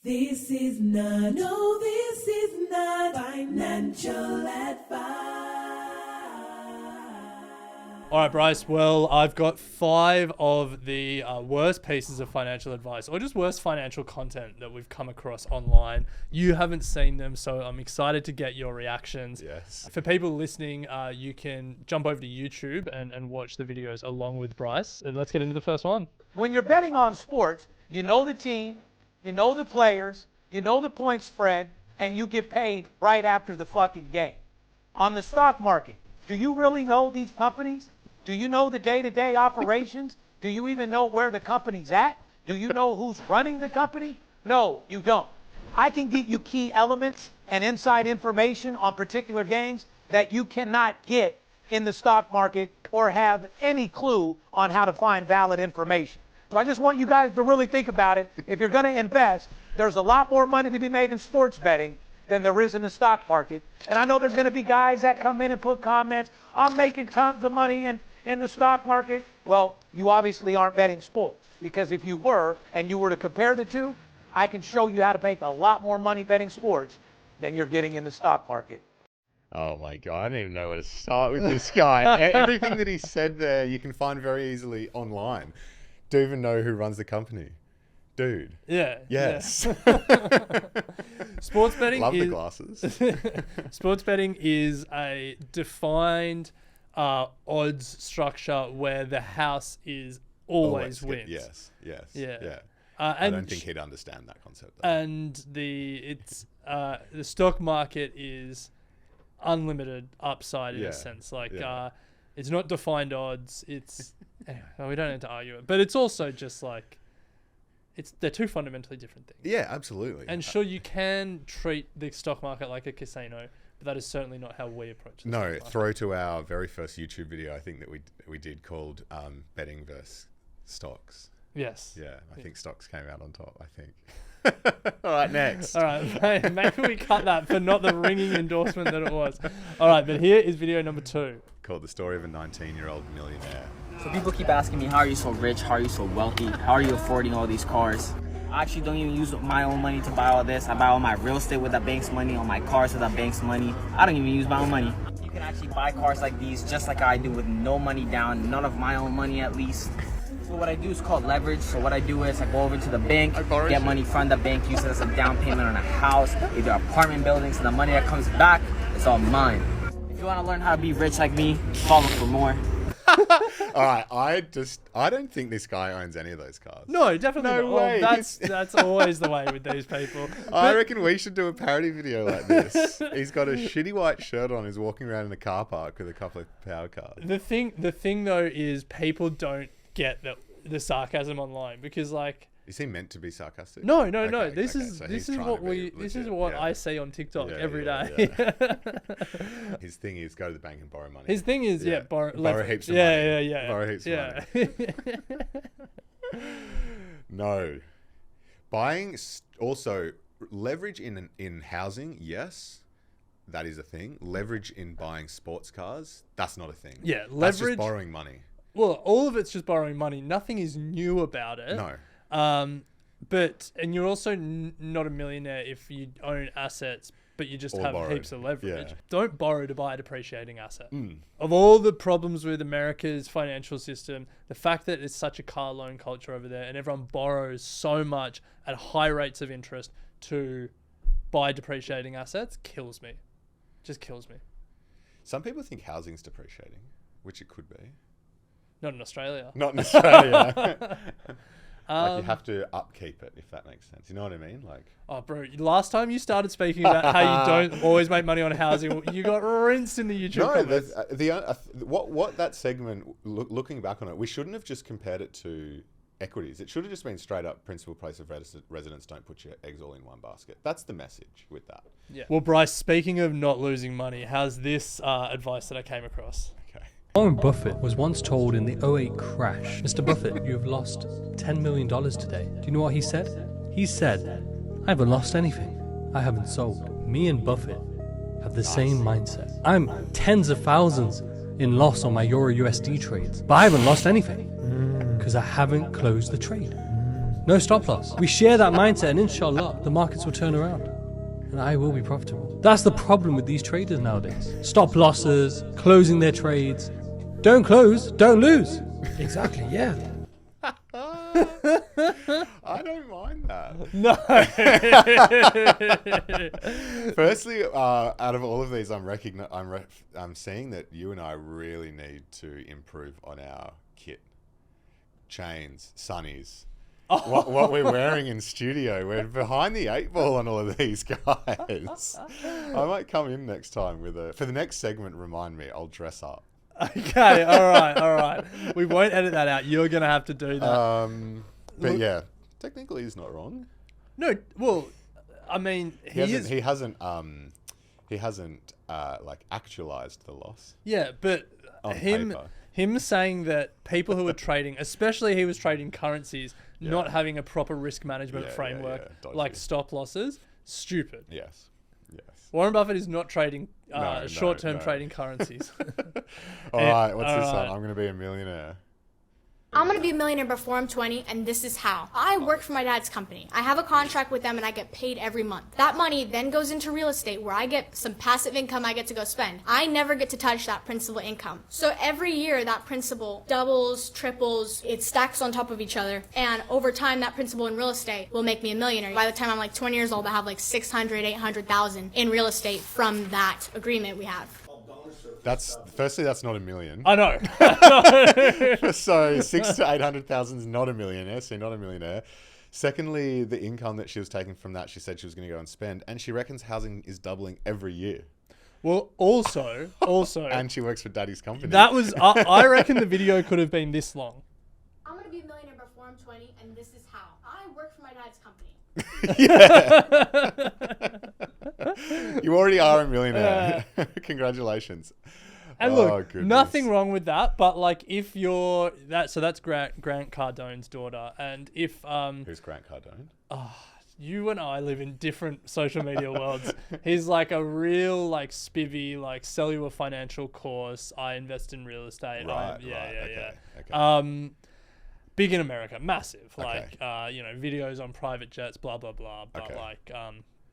This is not financial advice. All right, Bryce. Well, I've got 5 of the worst pieces of financial advice or just worst financial content that we've come across online. You haven't seen them, so I'm excited to get your reactions. Yes. For people listening, you can jump over to YouTube and watch the videos along with Bryce. And let's get into the first one. When you're betting on sports, you know the team, you know the players, you know the point spread, and you get paid right after the fucking game. On the stock market, do you really know these companies? Do you know the day-to-day operations? Do you even know where the company's at? Do you know who's running the company? No, you don't. I can give you key elements and inside information on particular games that you cannot get in the stock market or have any clue on how to find valid information. So I just want you guys to really think about it. If you're going to invest, there's a lot more money to be made in sports betting than there is in the stock market. And I know there's going to be guys that come in and put comments, I'm making tons of money in the stock market. Well, you obviously aren't betting sports, because if you were and you were to compare the two, I can show you how to make a lot more money betting sports than you're getting in the stock market. Oh my God, I don't even know where to start with this guy. Everything that he said there, you can find very easily online. Do you even know who runs the company? Dude. Yeah. Yes. Yeah. Sports betting Love is... the glasses. Sports betting is a defined odds structure where the house is always wins. Yes. Yeah. I don't think he'd understand that concept, though. And the stock market is unlimited upside in a sense. It's not defined odds. It's anyway, we don't need to argue it. But it's also just like they're two fundamentally different things. Yeah, absolutely. And sure, you can treat the stock market like a casino, but that is certainly not how we approach it. No, throw to our very first YouTube video, I think that we did, called betting versus stocks. Yes. Yeah, I think stocks came out on top, I think. All right, next. All right, maybe we cut that for not the ringing endorsement that it was. All right, but here is video number 2. Called The Story of a 19-Year-Old Millionaire. So people keep asking me, how are you so rich? How are you so wealthy? How are you affording all these cars? I actually don't even use my own money to buy all this. I buy all my real estate with the bank's money, all my cars with the bank's money. I don't even use my own money. You can actually buy cars like these just like I do with no money down, none of my own money at least. So what I do is called leverage. So what I do is I go over to the bank, get money from the bank, use it as a down payment on a house, either apartment buildings, and the money that comes back, it's all mine. If you want to learn how to be rich like me, follow for more. All right, I don't think this guy owns any of those cars. No, definitely No not. way. Well, that's always the way with these people. I reckon we should do a parody video like this. He's got a shitty white shirt on. He's walking around in a car park with a couple of power cars. The thing though is people don't get the sarcasm online because like. Is he meant to be sarcastic? No. Okay, This is what I see on TikTok every day. Yeah. His thing is go to the bank and borrow money. His thing is borrow heaps of money. Yeah. Borrow heaps of money. No. Buying also leverage in housing, yes. That is a thing. Leverage in buying sports cars, that's not a thing. Yeah, That's leverage. just borrowing money. Well, all of it's just borrowing money. Nothing is new about it. No. And you're also not a millionaire if you own assets, but you just have borrowed. heaps of leverage. Yeah. Don't borrow to buy a depreciating asset. Of all the problems with America's financial system, the fact that it's such a car loan culture over there and everyone borrows so much at high rates of interest to buy depreciating assets kills me. Just kills me. Some people think housing's depreciating, which it could be. Not in Australia. Not in Australia. Like you have to upkeep it, if that makes sense. You know what I mean? Like, oh, bro, last time you started speaking about how you don't always make money on housing, you got rinsed in the YouTube comments. What that segment, looking back on it, we shouldn't have just compared it to equities. It should have just been straight up principal place of residence, don't put your eggs all in one basket. That's the message with that. Yeah. Well, Bryce, speaking of not losing money, how's this advice that I came across? Okay. Warren Buffett was once told in the '08 crash, Mr. Buffett, you have lost $10 million today. Do you know what he said? He said, I haven't lost anything. I haven't sold. Me and Buffett have the same mindset. I'm tens of thousands in loss on my Euro USD trades, but I haven't lost anything because I haven't closed the trade. No stop loss. We share that mindset and inshallah, the markets will turn around. And I will be profitable. That's the problem with these traders nowadays. Stop losses, closing their trades. Don't close, don't lose. Exactly, yeah. I don't mind that. No. Firstly, out of all of these, I'm seeing that you and I really need to improve on our kit, chains, sunnies. What we're wearing in studio. We're behind the 8 ball on all of these guys. I might come in next time for the next segment. Remind me, I'll dress up. Okay, all right. We won't edit that out. You're gonna have to do that. But yeah, technically he's not wrong. No, well, I mean, He hasn't like actualized the loss. Yeah, but On him paper. saying that people who are trading, especially he was trading currencies, not having a proper risk management framework, dodgy. like stop losses, stupid. Yes. Warren Buffett is not trading No, short-term no. trading currencies. All right, what's all this right. one? I'm going to be a millionaire. I'm gonna be a millionaire before I'm 20, and this is how. I work for my dad's company. I have a contract with them and I get paid every month. That money then goes into real estate where I get some passive income I get to go spend. I never get to touch that principal income. So every year that principal doubles, triples, it stacks on top of each other. And over time that principal in real estate will make me a millionaire. By the time I'm like 20 years old, I have like 600, 800,000 in real estate from that agreement we have. Firstly, that's not a million. I know. So 600,000 to 800,000 is not a millionaire. So you're not a millionaire. Secondly, the income that she was taking from that, she said she was going to go and spend, and she reckons housing is doubling every year. Well, also, And she works for Daddy's company. that was. I reckon the video could have been this long. I'm gonna be a millionaire before I'm 20, and this is how. I work for my dad's company. You already are a millionaire. Congratulations. And look, goodness. nothing wrong with that, but like if you're that's Grant Cardone's daughter, and if Who's Grant Cardone? you and I live in different social media worlds. He's like a real like spivvy, like sell you a financial course. I invest in real estate. Okay. Big in America, massive. Okay. Like videos on private jets, blah blah blah. But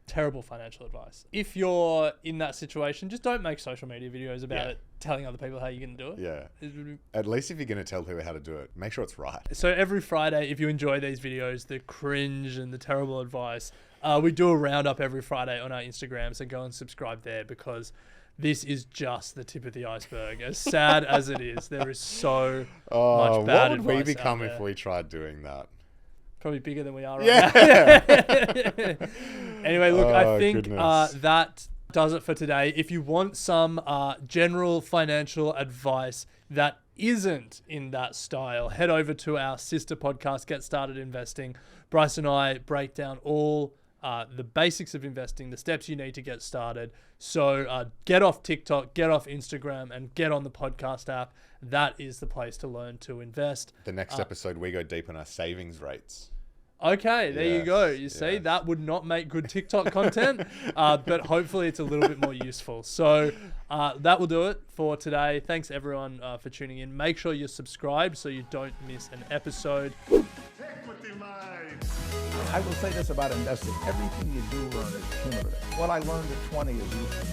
terrible financial advice. If you're in that situation, just don't make social media videos about it, telling other people how you're going to do it. Yeah. It would be- At least if you're going to tell people how to do it, make sure it's right. So every Friday, if you enjoy these videos, the cringe and the terrible advice, we do a roundup every Friday on our Instagram. So go and subscribe there because this is just the tip of the iceberg. As sad as it is, there is so much bad what would we advice become out if there. we tried doing that? Probably bigger than we are right Yeah. now. Anyway, look, I think goodness. that does it for today. If you want some general financial advice that isn't in that style, head over to our sister podcast, Get Started Investing. Bryce and I break down all the basics of investing, the steps you need to get started. So get off TikTok, get off Instagram, and get on the podcast app. That is the place to learn to invest. The next episode, we go deep on our savings rates. Okay, there you Yes, go. You see, yes. that would not make good TikTok content, but hopefully it's a little bit more useful. So that will do it for today. Thanks everyone for tuning in. Make sure you're subscribed so you don't miss an episode. I will say this about investing. Everything you do learn is cumulative. What I learned at 20 is useful.